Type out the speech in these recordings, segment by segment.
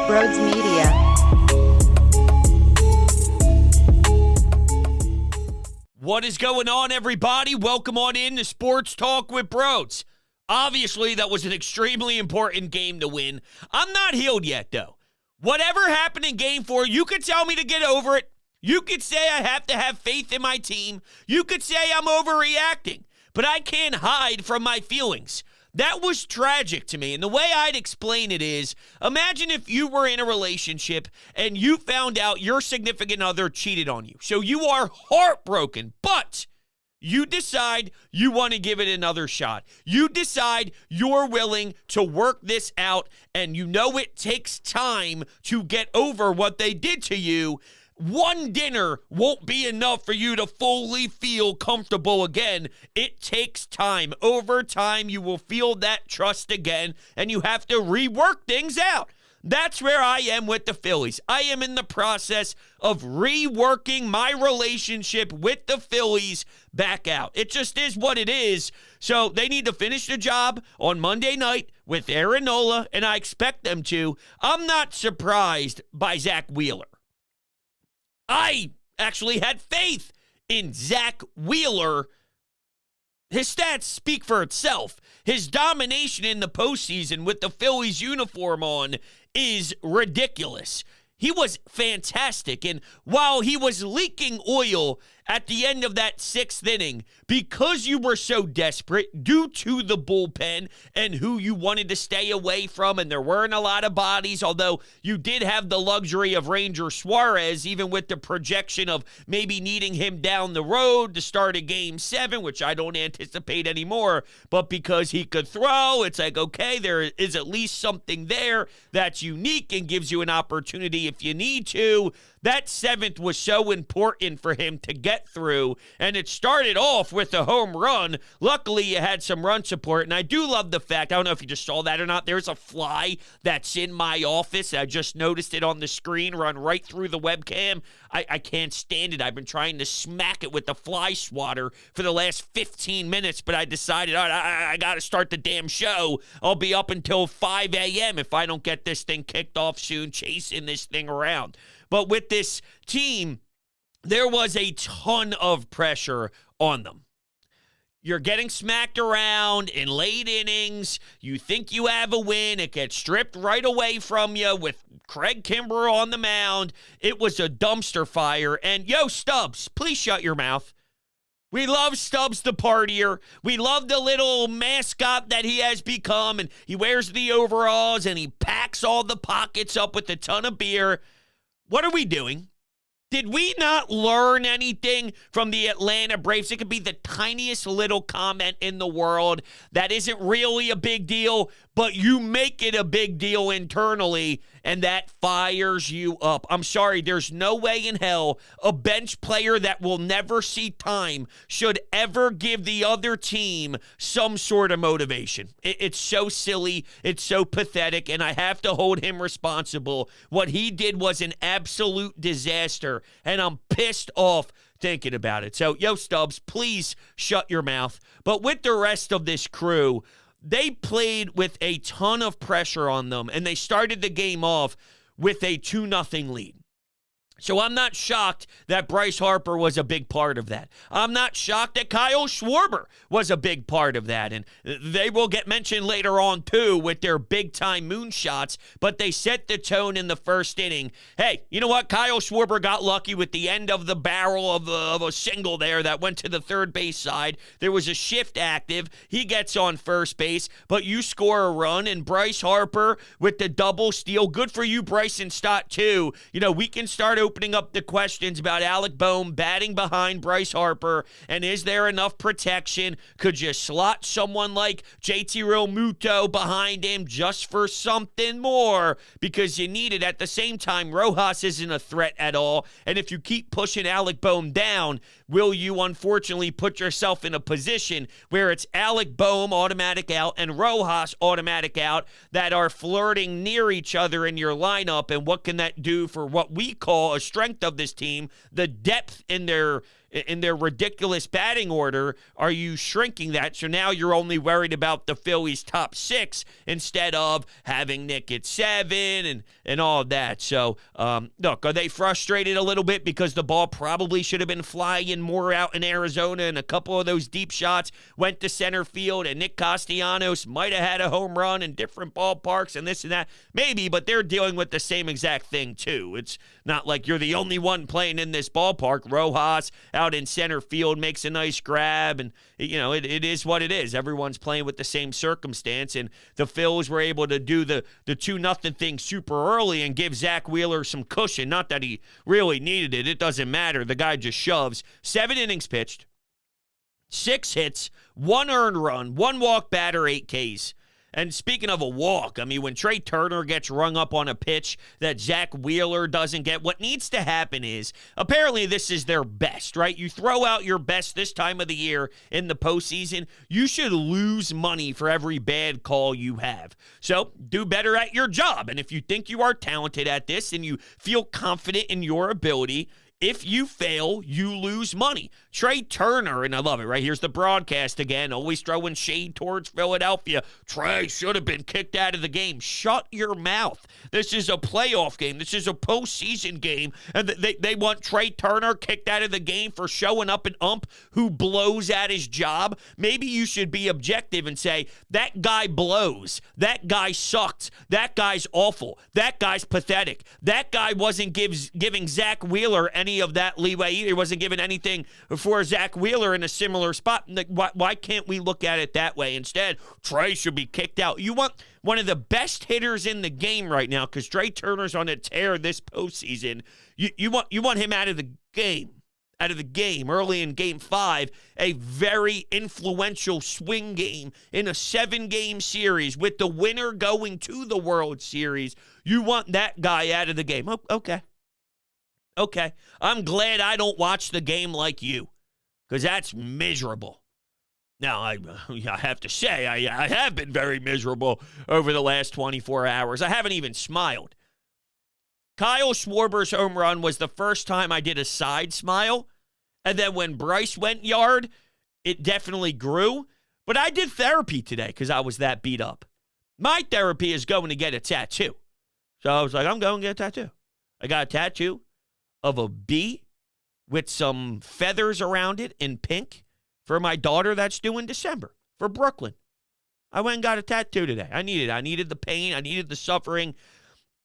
Broads Media. What is going on, everybody? Welcome on in to Sports Talk with Broads. Obviously, that was an extremely important game to win. I'm not healed yet, though. Whatever happened in Game 4, you could tell me to get over it. You could say I have to have faith in my team. You could say I'm overreacting. But I can't hide from my feelings. That was tragic to me. And the way I'd explain it is, imagine if you were in a relationship and you found out your significant other cheated on you. So you are heartbroken, but you decide you want to give it another shot. You decide you're willing to work this out, and you know it takes time to get over what they did to you. One dinner won't be enough for you to fully feel comfortable again. It takes time. Over time, you will feel that trust again, and you have to rework things out. That's where I am with the Phillies. I am in the process of reworking my relationship with the Phillies back out. It just is what it is. So they need to finish the job on Monday night with Aaron Nola, and I expect them to. I'm not surprised by Zach Wheeler. I actually had faith in Zach Wheeler. His stats speak for itself. His domination in the postseason with the Phillies uniform on is ridiculous. He was fantastic, and while he was leaking oil at the end of that sixth inning, because you were so desperate due to the bullpen and who you wanted to stay away from, and there weren't a lot of bodies, although you did have the luxury of Ranger Suarez, even with the projection of maybe needing him down the road to start a Game 7, which I don't anticipate anymore, but because he could throw, it's like, okay, there is at least something there that's unique and gives you an opportunity if you need to. That seventh was so important for him to get through, and it started off with a home run. Luckily, you had some run support, and I do love the fact, I don't know if you just saw that or not, there's a fly that's in my office. I just noticed it on the screen, run right through the webcam. I can't stand it. I've been trying to smack it with the fly swatter for the last 15 minutes, but I decided I got to start the damn show. I'll be up until 5 a.m. if I don't get this thing kicked off soon, chasing this thing around. But with this team, there was a ton of pressure on them. You're getting smacked around in late innings. You think you have a win. It gets stripped right away from you with Craig Kimbrell on the mound. It was a dumpster fire. And, yo, Stubbs, please shut your mouth. We love Stubbs the partier. We love the little mascot that he has become. And he wears the overalls and he packs all the pockets up with a ton of beer. What are we doing? Did we not learn anything from the Atlanta Braves? It could be the tiniest little comment in the world that isn't really a big deal, but you make it a big deal internally, and that fires you up. I'm sorry, there's no way in hell a bench player that will never see time should ever give the other team some sort of motivation. It's so silly. It's so pathetic, and I have to hold him responsible. What he did was an absolute disaster, and I'm pissed off thinking about it. So, yo, Stubbs, please shut your mouth. But with the rest of this crew, they played with a ton of pressure on them, and they started the game off with a 2-0 lead. So I'm not shocked that Bryce Harper was a big part of that. I'm not shocked that Kyle Schwarber was a big part of that. And they will get mentioned later on, too, with their big-time moonshots. But they set the tone in the first inning. Hey, you know what? Kyle Schwarber got lucky with the end of the barrel of a single there that went to the third base side. There was a shift active. He gets on first base. But you score a run, and Bryce Harper with the double steal. Good for you, Bryson Stott, too. You know, we can start opening up the questions about Alec Boehm batting behind Bryce Harper, and is there enough protection? Could you slot someone like JT Realmuto behind him just for something more? Because you need it. At the same time, Rojas isn't a threat at all, and if you keep pushing Alec Boehm down, will you unfortunately put yourself in a position where it's Alec Boehm automatic out and Rojas automatic out that are flirting near each other in your lineup? And what can that do for what we call a strength of this team, the depth in their in their ridiculous batting order, are you shrinking that? So now you're only worried about the Phillies' top 6 instead of having Nick at 7 and all of that. So, look, are they frustrated a little bit because the ball probably should have been flying more out in Arizona, and a couple of those deep shots went to center field, and Nick Castellanos might have had a home run in different ballparks and this and that? Maybe, but they're dealing with the same exact thing too. It's not like you're the only one playing in this ballpark. Rojas out in center field makes a nice grab, and it is what it is. Everyone's playing with the same circumstance, and the Phils were able to do the 2-0 thing super early and give Zach Wheeler some cushion. Not that he really needed it. It doesn't matter. The guy just shoves. 7 innings pitched, 6 hits, 1 earned run, 1 walk batter, 8 Ks. And speaking of a walk, I mean, when Trey Turner gets rung up on a pitch that Zach Wheeler doesn't get, what needs to happen is, apparently this is their best, right? You throw out your best this time of the year in the postseason, you should lose money for every bad call you have. So do better at your job. And if you think you are talented at this and you feel confident in your ability, if you fail, you lose money. Trey Turner, and I love it, right? Here's the broadcast again, always throwing shade towards Philadelphia. Trey should have been kicked out of the game. Shut your mouth. This is a playoff game. This is a postseason game, and they want Trey Turner kicked out of the game for showing up an ump who blows at his job. Maybe you should be objective and say, that guy blows. That guy sucked. That guy's awful. That guy's pathetic. That guy wasn't giving Zach Wheeler any of that leeway either. He wasn't giving anything for Zach Wheeler in a similar spot. Why can't we look at it that way? Instead, Trey should be kicked out. You want one of the best hitters in the game right now, because Trey Turner's on a tear this postseason. You want him out of the game. Out of the game early in Game 5, a very influential swing game in a 7-game series with the winner going to the World Series. You want that guy out of the game. Oh, okay. I'm glad I don't watch the game like you, because that's miserable. Now, I have to say, I have been very miserable over the last 24 hours. I haven't even smiled. Kyle Schwarber's home run was the first time I did a side smile, and then when Bryce went yard, it definitely grew. But I did therapy today because I was that beat up. My therapy is going to get a tattoo. So I was like, I'm going to get a tattoo. I got a tattoo of a bee with some feathers around it in pink for my daughter that's due in December for Brooklyn. I went and got a tattoo today. I needed the pain. I needed the suffering.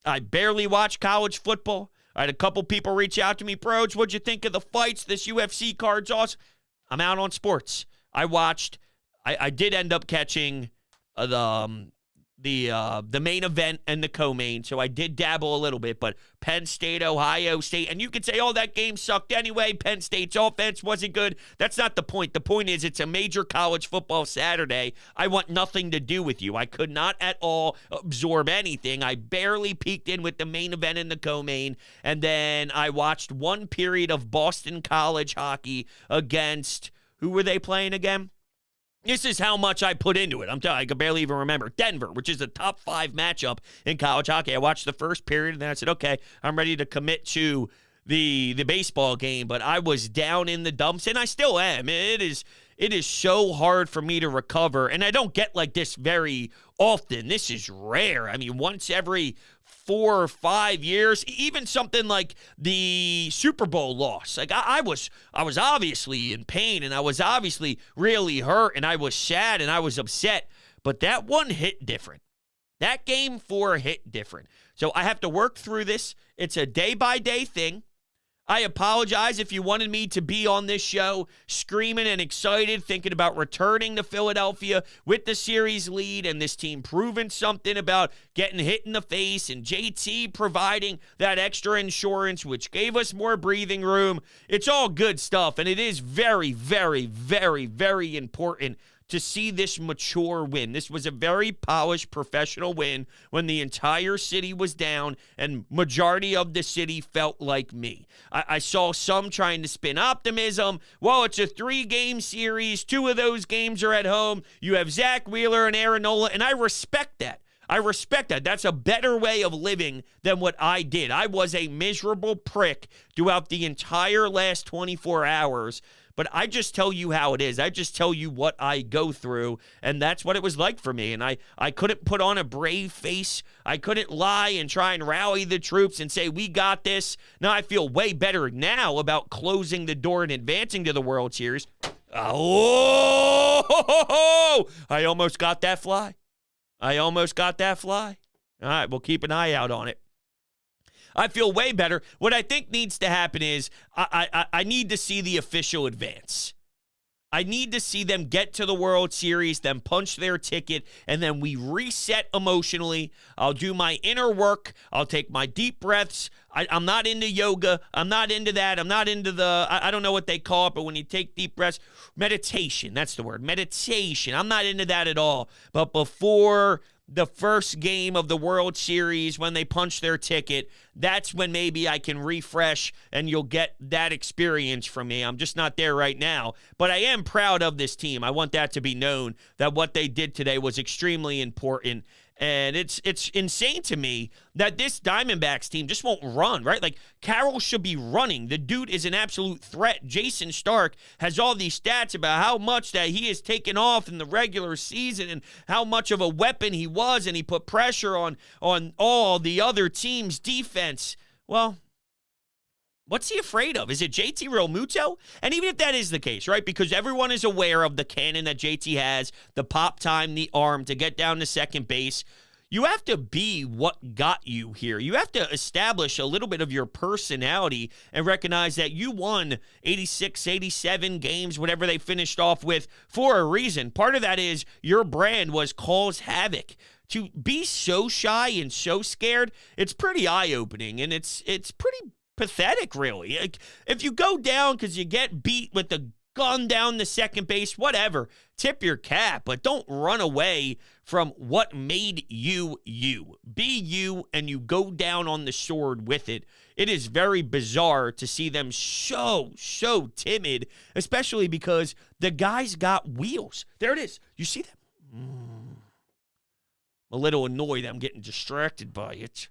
I barely watch college football. I had a couple people reach out to me, Broach, what'd you think of the fights? This UFC card's awesome. I'm out on sports. I did end up catching the main event and the co-main, so I did dabble a little bit, but Penn State, Ohio State, and you could say, that game sucked anyway. Penn State's offense wasn't good. That's not the point. The point is it's a major college football Saturday. I want nothing to do with you. I could not at all absorb anything. I barely peeked in with the main event and the co-main, and then I watched one period of Boston College hockey against, who were they playing again? This is how much I put into it. I'm telling you, I could barely even remember. Denver, which is a top 5 matchup in college hockey. I watched the first period, and then I said, okay, I'm ready to commit to the baseball game. But I was down in the dumps, and I still am. It is so hard for me to recover, and I don't get like this very often. This is rare. I mean, once every 4 or 5 years, even something like the Super Bowl loss. Like I was obviously in pain, and I was obviously really hurt, and I was sad, and I was upset. But that one hit different. That Game 4 hit different. So I have to work through this. It's a day-by-day thing. I apologize if you wanted me to be on this show screaming and excited, thinking about returning to Philadelphia with the series lead and this team proving something about getting hit in the face and JT providing that extra insurance, which gave us more breathing room. It's all good stuff, and it is very, very, very, very important to see this mature win. This was a very polished professional win when the entire city was down and majority of the city felt like me. I saw some trying to spin optimism. Well, it's a 3-game series. 2 of those games are at home. You have Zach Wheeler and Aaron Nola, and I respect that. I respect that. That's a better way of living than what I did. I was a miserable prick throughout the entire last 24 hours, but I just tell you how it is. I just tell you what I go through, and that's what it was like for me. And I couldn't put on a brave face. I couldn't lie and try and rally the troops and say, we got this. Now I feel way better now about closing the door and advancing to the World Series. Oh, I almost got that fly. All right, we'll keep an eye out on it. I feel way better. What I think needs to happen is I need to see the official advance. I need to see them get to the World Series, them punch their ticket, and then we reset emotionally. I'll do my inner work. I'll take my deep breaths. I'm not into yoga. I'm not into that. I'm not into I don't know what they call it, but when you take deep breaths, meditation, that's the word, meditation. I'm not into that at all. But before the first game of the World Series, when they punch their ticket, that's when maybe I can refresh and you'll get that experience from me. I'm just not there right now, but I am proud of this team. I want that to be known that what they did today was extremely important. And it's insane to me that this Diamondbacks team just won't run, right? Like, Carroll should be running. The dude is an absolute threat. Jason Stark has all these stats about how much that he has taken off in the regular season and how much of a weapon he was, and he put pressure on all the other team's defense. Well, what's he afraid of? Is it JT Realmuto? And even if that is the case, right, because everyone is aware of the cannon that JT has, the pop time, the arm to get down to second base, you have to be what got you here. You have to establish a little bit of your personality and recognize that you won 86, 87 games, whatever they finished off with, for a reason. Part of that is your brand was cause havoc. To be so shy and so scared, it's pretty eye-opening, and it's pretty pathetic, really. Like, if you go down because you get beat with the gun down the second base, whatever, tip your cap, but don't run away from what made you you. Be you, and you go down on the sword with it. It is very bizarre to see them so timid, especially because the guys got wheels. There it is. You see them? I'm a little annoyed that I'm getting distracted by it.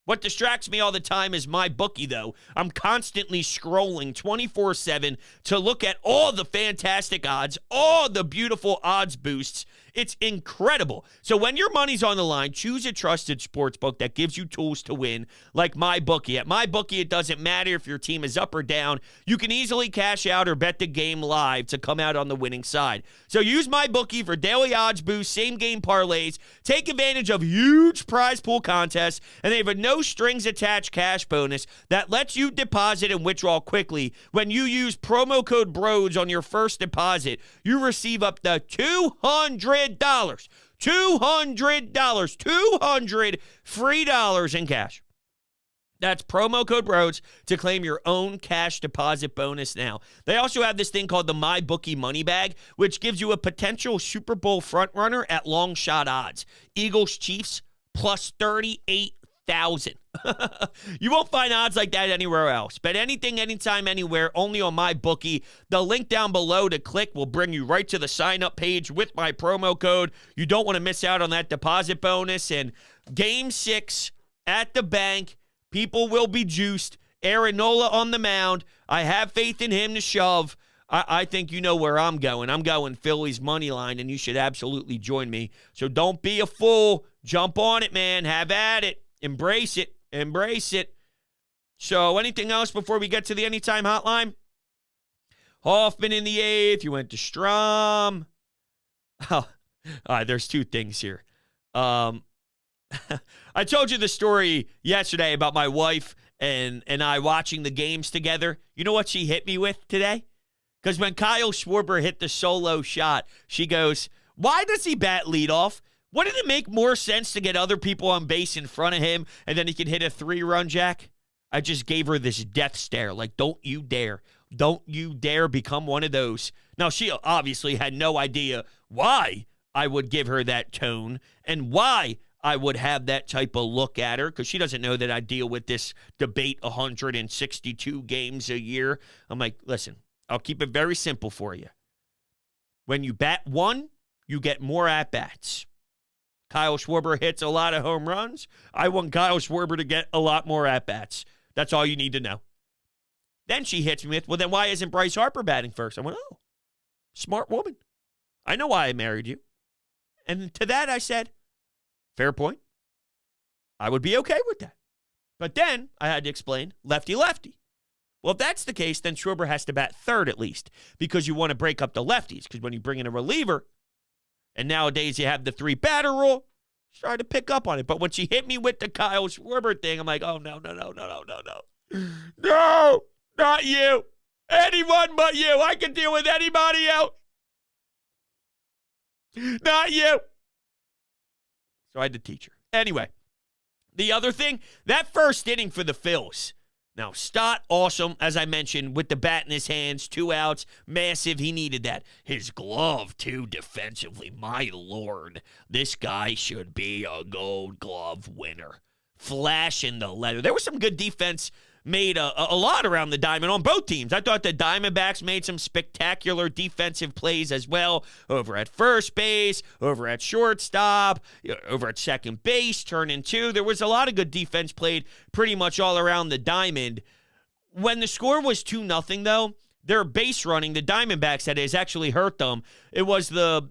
What distracts me all the time is my bookie, though. I'm constantly scrolling 24/7 to look at all the fantastic odds, all the beautiful odds boosts. It's incredible. So when your money's on the line, choose a trusted sportsbook that gives you tools to win, like MyBookie. At MyBookie, it doesn't matter if your team is up or down. You can easily cash out or bet the game live to come out on the winning side. So use MyBookie for daily odds boosts, same-game parlays. Take advantage of huge prize pool contests, and they have a no-strings-attached cash bonus that lets you deposit and withdraw quickly. When you use promo code BRODES on your first deposit, you receive up to $200. $200 free dollars in cash. That's promo code BRODES to claim your own cash deposit bonus now. They also have this thing called the MyBookie Money Bag, which gives you a potential Super Bowl frontrunner at long shot odds. Eagles Chiefs plus 38,000. You won't find odds like that anywhere else. Bet anything, anytime, anywhere, only on MyBookie. The link down below to click will bring you right to the sign-up page with my promo code. You don't want to miss out on that deposit bonus. And Game 6 at the bank, people will be juiced. Aaron Nola on the mound. I have faith in him to shove. I think you know where I'm going. I'm going Phillies money line, and you should absolutely join me. So don't be a fool. Jump on it, man. Have at it. Embrace it. Embrace it. So anything else before we get to the Anytime Hotline? Hoffman in the 8th. You went to Strom. Oh, all right, there's two things here. I told you the story yesterday about my wife and I watching the games together. You know what she hit me with today? Because when Kyle Schwarber hit the solo shot, she goes, why does he bat leadoff? Wouldn't it make more sense to get other people on base in front of him and then he can hit a 3-run jack? I just gave her this death stare, like, don't you dare. Don't you dare become one of those. Now, she obviously had no idea why I would give her that tone and why I would have that type of look at her, because she doesn't know that I deal with this debate 162 games a year. I'm like, listen, I'll keep it very simple for you. When you bat one, you get more at-bats. Kyle Schwarber hits a lot of home runs. I want Kyle Schwarber to get a lot more at-bats. That's all you need to know. Then she hits me with, well, then why isn't Bryce Harper batting first? I went, oh, smart woman. I know why I married you. And to that I said, fair point. I would be okay with that. But then I had to explain lefty-lefty. Well, if that's the case, then Schwarber has to bat third at least because you want to break up the lefties. Because when you bring in a reliever, and nowadays you have the 3-batter rule, try to pick up on it. But when she hit me with the Kyle Schwarber thing, I'm like, oh, no. No, not you. Anyone but you. I can deal with anybody else. Not you. So I had to teach her. Anyway, the other thing, that first inning for the Phils. Now, Stott, awesome, as I mentioned, with the bat in his hands, 2 outs, massive. He needed that. His glove, too, defensively. My Lord, this guy should be a Gold Glove winner. Flash in the letter. There was some good defense made a lot around the diamond on both teams. I thought the Diamondbacks made some spectacular defensive plays as well, over at first base, over at shortstop, over at second base, turning 2. There was a lot of good defense played pretty much all around the diamond. When the score was 2-0, though, their base running, the Diamondbacks, that is, actually hurt them. It was the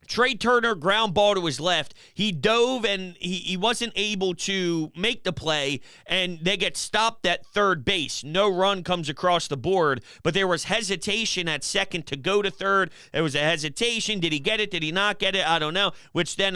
Trey Turner ground ball to his left. He dove and he wasn't able to make the play, and they get stopped at third base. No run comes across the board, but there was hesitation at second to go to third. There was a hesitation. Did he get it? Did he not get it? I don't know, which then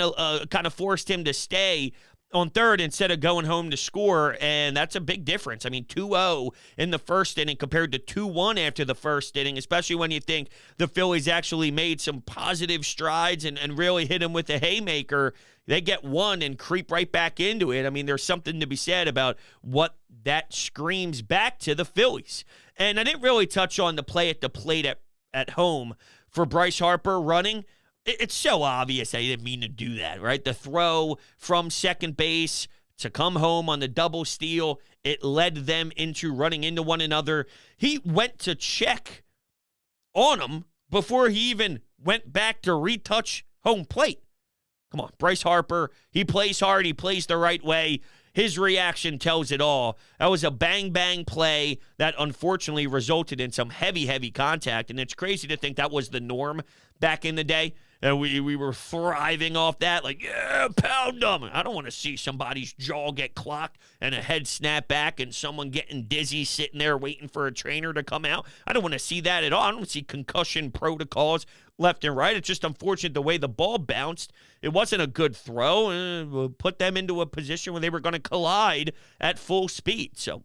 kind of forced him to stay on third instead of going home to score, and that's a big difference. I mean, 2-0 in the first inning compared to 2-1 after the first inning, especially when you think the Phillies actually made some positive strides and really hit him with a haymaker. They get one and creep right back into it. I mean, there's something to be said about what that screams back to the Phillies. And I didn't really touch on the play at the plate at home for Bryce Harper running. It's so obvious I didn't mean to do that, right? The throw from second base to come home on the double steal, it led them into running into one another. He went to check on him before he even went back to retouch home plate. Come on, Bryce Harper, he plays hard, he plays the right way. His reaction tells it all. That was a bang-bang play that unfortunately resulted in some heavy contact, and it's crazy to think that was the norm back in the day. And we were thriving off that, like, yeah, pound them. I don't want to see somebody's jaw get clocked and a head snap back and someone getting dizzy sitting there waiting for a trainer to come out. I don't want to see that at all. I don't see concussion protocols left and right. It's just unfortunate the way the ball bounced. It wasn't a good throw. Put them into a position where they were going to collide at full speed. So,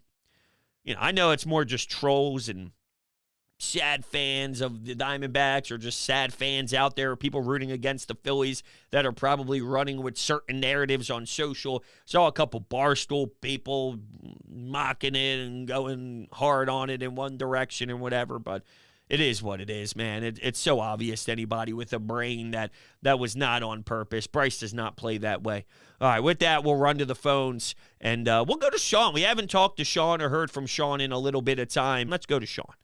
I know it's more just trolls and sad fans of the Diamondbacks or just sad fans out there, or people rooting against the Phillies that are probably running with certain narratives on social. Saw a couple Barstool people mocking it and going hard on it in one direction and whatever, but it is what it is, man. It's so obvious to anybody with a brain that was not on purpose. Bryce does not play that way. All right, with that, we'll run to the phones, and we'll go to Sean. We haven't talked to Sean or heard from Sean in a little bit of time. Let's go to Sean.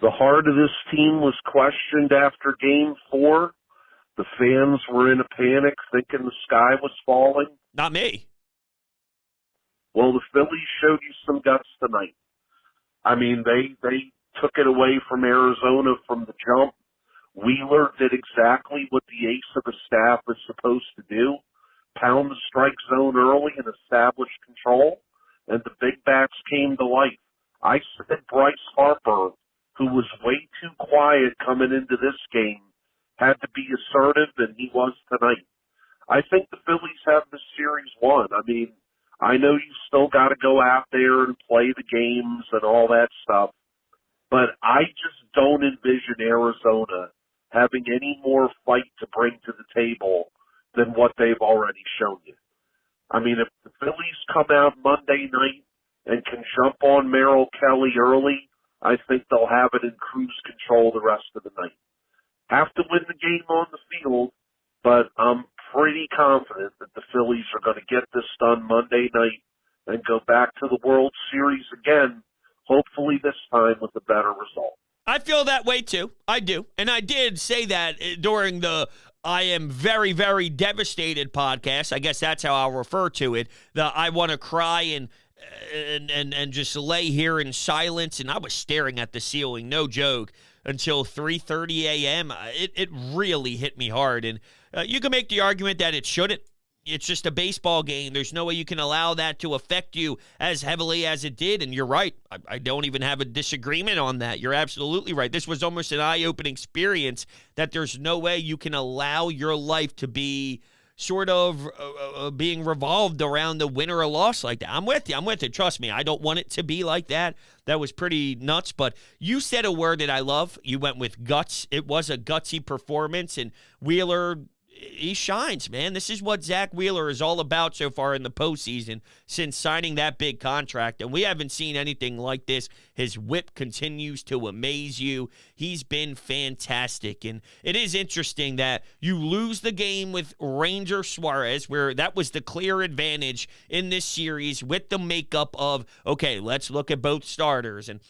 The heart of this team was questioned after Game 4. The fans were in a panic, thinking the sky was falling. Not me. Well, the Phillies showed you some guts tonight. I mean, they took it away from Arizona from the jump. Wheeler did exactly what the ace of the staff is supposed to do, pound the strike zone early and establish control, and the big bats came to life. I said Bryce Harper, who was way too quiet coming into this game, had to be assertive, and he was tonight. I think the Phillies have the series won. I mean, I know you still got to go out there and play the games and all that stuff, but I just don't envision Arizona having any more fight to bring to the table than what they've already shown you. I mean, if the Phillies come out Monday night and can jump on Merrill Kelly early, I think they'll have it in cruise control the rest of the night. Have to win the game on the field, but I'm pretty confident that the Phillies are going to get this done Monday night and go back to the World Series again, hopefully this time with a better result. I feel that way too. I do. And I did say that during the I am very, very devastated podcast. I guess that's how I'll refer to it. The I want to cry and just lay here in silence. And I was staring at the ceiling, no joke, until 3:30 a.m. It really hit me hard. And you can make the argument that it shouldn't. It's just a baseball game. There's no way you can allow that to affect you as heavily as it did. And you're right. I don't even have a disagreement on that. You're absolutely right. This was almost an eye-opening experience that there's no way you can allow your life to be sort of being revolved around the win or a loss like that. I'm with you. I'm with it. Trust me. I don't want it to be like that. That was pretty nuts. But you said a word that I love. You went with guts. It was a gutsy performance. And Wheeler, he shines, man. This is what Zach Wheeler is all about so far in the postseason since signing that big contract, and we haven't seen anything like this. His whip continues to amaze you. He's been fantastic, and it is interesting that you lose the game with Ranger Suarez, where that was the clear advantage in this series with the makeup of, okay, let's look at both starters, and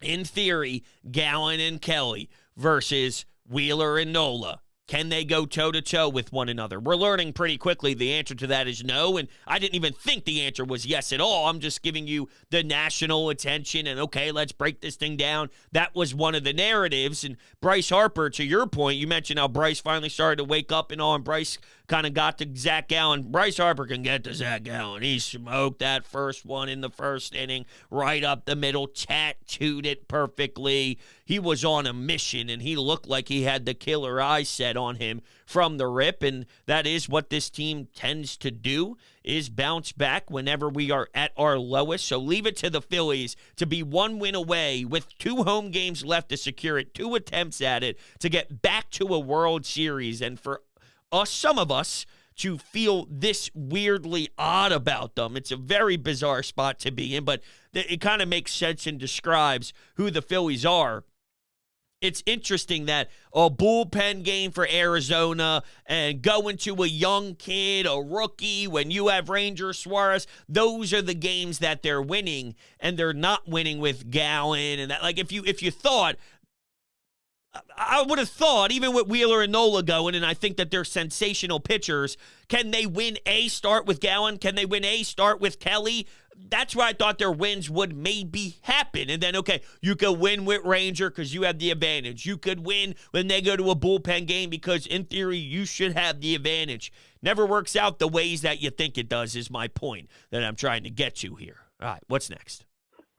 in theory, Gallen and Kelly versus Wheeler and Nola. Can they go toe-to-toe with one another? We're learning pretty quickly the answer to that is no, and I didn't even think the answer was yes at all. I'm just giving you the national attention, and okay, let's break this thing down. That was one of the narratives, and Bryce Harper, to your point, you mentioned how Bryce finally started to wake up and all, and Bryce kind of got to Zach Gallen. Bryce Harper can get to Zach Gallen. He smoked that first one in the first inning, right up the middle, tattooed it perfectly. He was on a mission, and he looked like he had the killer eye set on him from the rip, and that is what this team tends to do, is bounce back whenever we are at our lowest. So leave it to the Phillies to be one win away with 2 home games left to secure it, 2 attempts at it, to get back to a World Series, and for us, some of us, to feel this weirdly odd about them. It's a very bizarre spot to be in, but it kind of makes sense and describes who the Phillies are. It's interesting that a bullpen game for Arizona and going to a young kid, a rookie, when you have Ranger Suarez, those are the games that they're winning, and they're not winning with Gallen and that. Like, if you thought, I would have thought, even with Wheeler and Nola going, and I think that they're sensational pitchers, can they win a start with Gallen? Can they win a start with Kelly? That's where I thought their wins would maybe happen. And then, okay, you could win with Ranger because you have the advantage. You could win when they go to a bullpen game because, in theory, you should have the advantage. Never works out the ways that you think it does is my point that I'm trying to get to here. All right, what's next?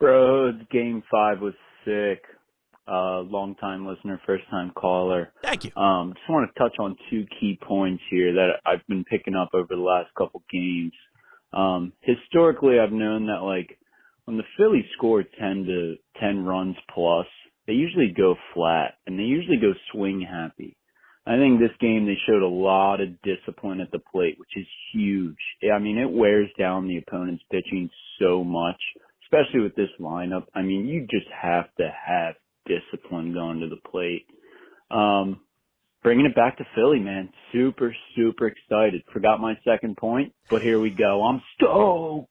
Bro, Game 5 was sick. Long-time listener, first-time caller. Thank you. Just want to touch on 2 key points here that I've been picking up over the last couple games. Historically, I've known that, like, when the Phillies score 10 runs plus, they usually go flat, and they usually go swing happy. I think this game they showed a lot of discipline at the plate, which is huge. I mean, it wears down the opponent's pitching so much, especially with this lineup. I mean, you just have to have discipline going to the plate. Bringing it back to Philly, man. Super, super excited. Forgot my second point, but here we go. I'm stoked.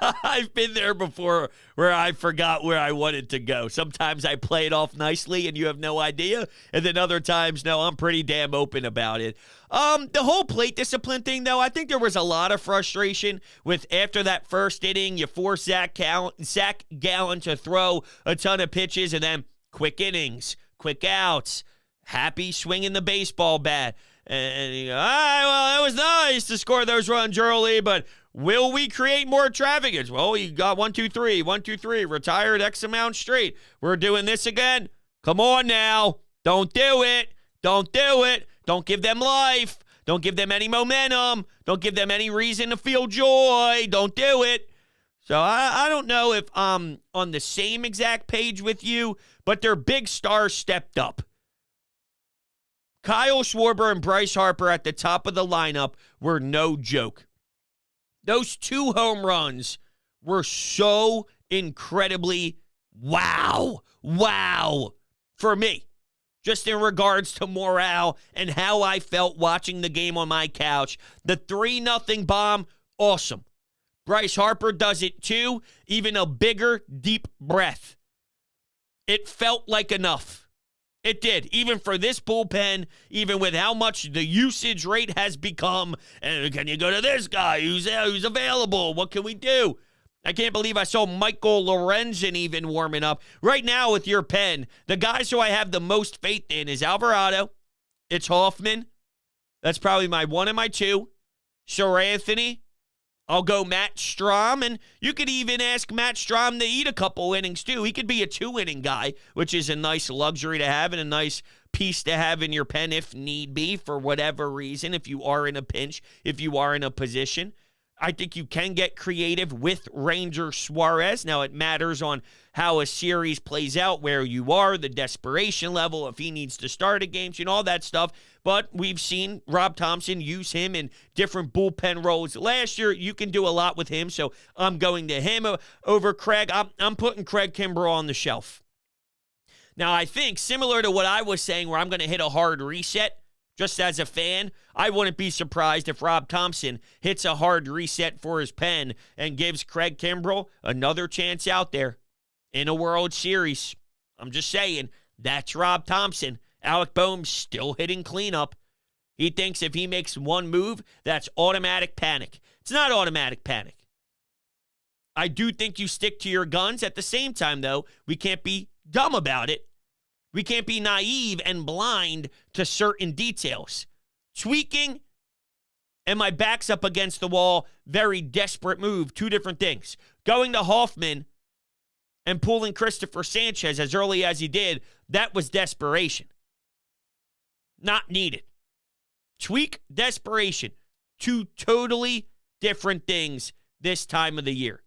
I've been there before where I forgot where I wanted to go. Sometimes I play it off nicely and you have no idea. And then other times, no, I'm pretty damn open about it. The whole plate discipline thing, though, I think there was a lot of frustration with after that first inning, you force Zach Gallen to throw a ton of pitches and then quick innings, quick outs, happy swinging the baseball bat. And you go, all right, well, it was nice to score those runs early, but will we create more traffic? It's, well, you got 1, 2, 3, 1, 2, 3, retired X amount straight. We're doing this again. Come on now. Don't do it. Don't do it. Don't give them life. Don't give them any momentum. Don't give them any reason to feel joy. Don't do it. So I don't know if I'm on the same exact page with you, but their big stars stepped up. Kyle Schwarber and Bryce Harper at the top of the lineup were no joke. Those 2 home runs were so incredibly wow for me. Just in regards to morale and how I felt watching the game on my couch. The 3-0 bomb, awesome. Bryce Harper does it too, even a bigger, deep breath. It felt like enough. It did, even for this bullpen, even with how much the usage rate has become. And can you go to this guy who's available? What can we do? I can't believe I saw Michael Lorenzen even warming up. Right now with your pen, the guys who I have the most faith in is Alvarado. It's Hoffman. That's probably my one and my two. Sir Anthony. I'll go Matt Strahm, and you could even ask Matt Strahm to eat a couple innings, too. He could be a 2-inning guy, which is a nice luxury to have and a nice piece to have in your pen if need be for whatever reason, if you are in a pinch, if you are in a position. I think you can get creative with Ranger Suarez. Now, it matters on how a series plays out, where you are, the desperation level, if he needs to start a game, all that stuff. But we've seen Rob Thompson use him in different bullpen roles last year. You can do a lot with him, so I'm going to him over Craig. I'm putting Craig Kimbrell on the shelf. Now, I think, similar to what I was saying, where I'm going to hit a hard reset, just as a fan, I wouldn't be surprised if Rob Thompson hits a hard reset for his pen and gives Craig Kimbrell another chance out there in a World Series. I'm just saying, that's Rob Thompson. Alec Boehm's still hitting cleanup. He thinks if he makes one move, that's automatic panic. It's not automatic panic. I do think you stick to your guns. At the same time, though, we can't be dumb about it. We can't be naive and blind to certain details. Tweaking and my back's up against the wall, very desperate move, two different things. Going to Hoffman and pulling Christopher Sanchez as early as he did, that was desperation. Not needed. Tweak, desperation. Two totally different things this time of the year.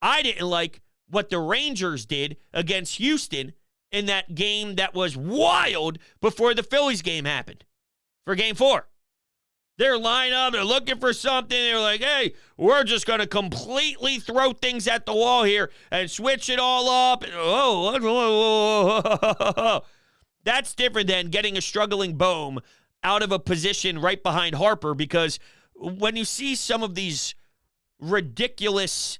I didn't like what the Rangers did against Houston in that game that was wild before the Phillies game happened for Game 4. They're lined up, they're looking for something, they're like, hey, we're just going to completely throw things at the wall here and switch it all up. That's different than getting a struggling Boehm out of a position right behind Harper, because when you see some of these ridiculous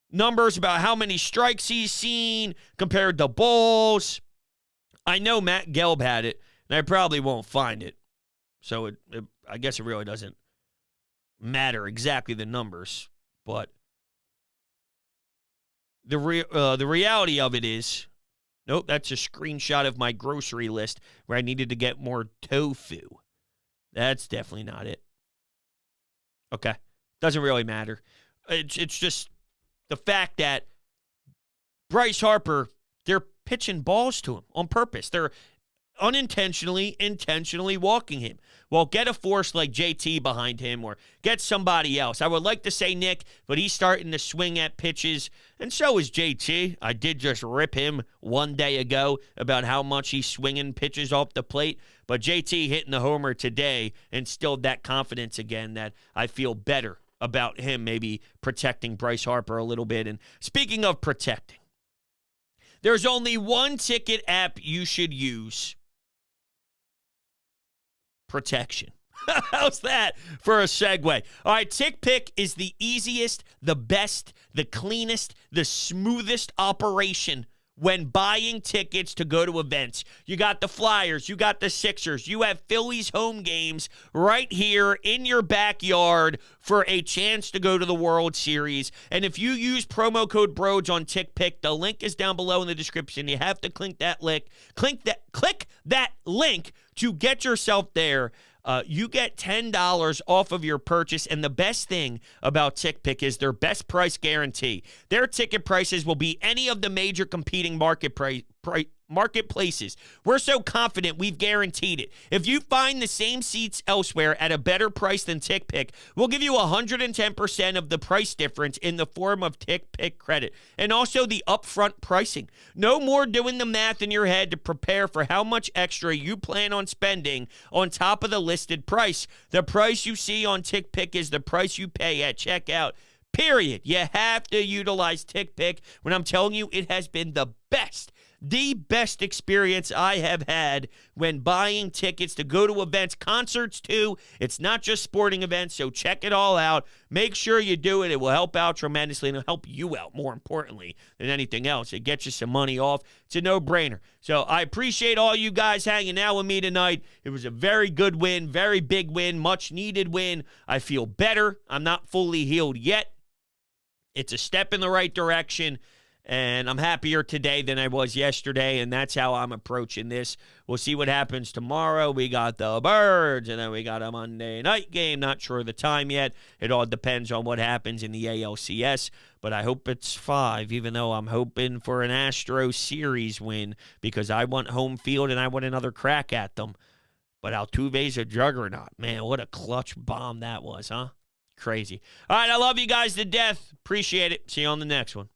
numbers about how many strikes he's seen compared to balls, I know Matt Gelb had it, and I probably won't find it. So I guess it really doesn't matter exactly the numbers, but the reality of it is, nope, that's a screenshot of my grocery list where I needed to get more tofu. That's definitely not it. Okay, doesn't really matter. It's just the fact that Bryce Harper, they're pitching balls to him on purpose. They're intentionally walking him. Well, get a force like JT behind him or get somebody else. I would like to say Nick, but he's starting to swing at pitches, and so is JT. I did just rip him one day ago about how much he's swinging pitches off the plate, but JT hitting the homer today instilled that confidence again that I feel better about him maybe protecting Bryce Harper a little bit. And speaking of protecting, there's only one ticket app you should use. Protection. How's that for a segue? All right, TickPick is the easiest, the best, the cleanest, the smoothest operation when buying tickets to go to events. You got the Flyers, you got the Sixers, you have Phillies home games right here in your backyard for a chance to go to the World Series. And if you use promo code BRODES on TickPick, the link is down below in the description. You have to click that link to get yourself there. You get $10 off of your purchase, and the best thing about TickPick is their best price guarantee. Their ticket prices will be any of the major competing marketplaces. We're so confident we've guaranteed it. If you find the same seats elsewhere at a better price than TickPick, we'll give you 110% of the price difference in the form of TickPick credit, and also the upfront pricing. No more doing the math in your head to prepare for how much extra you plan on spending on top of the listed price. The price you see on TickPick is the price you pay at checkout. Period. You have to utilize TickPick when I'm telling you it has been the best the best experience I have had when buying tickets to go to events, concerts too. It's not just sporting events, so check it all out. Make sure you do it. It will help out tremendously, and it'll help you out more importantly than anything else. It gets you some money off. It's a no-brainer. So I appreciate all you guys hanging out with me tonight. It was a very good win, very big win, much-needed win. I feel better. I'm not fully healed yet. It's a step in the right direction, and I'm happier today than I was yesterday, and that's how I'm approaching this. We'll see what happens tomorrow. We got the Birds, and then we got a Monday night game. Not sure of the time yet. It all depends on what happens in the ALCS, but I hope it's 5, even though I'm hoping for an Astro series win because I want home field and I want another crack at them. But Altuve's a juggernaut. Man, what a clutch bomb that was, huh? Crazy. All right, I love you guys to death. Appreciate it. See you on the next one.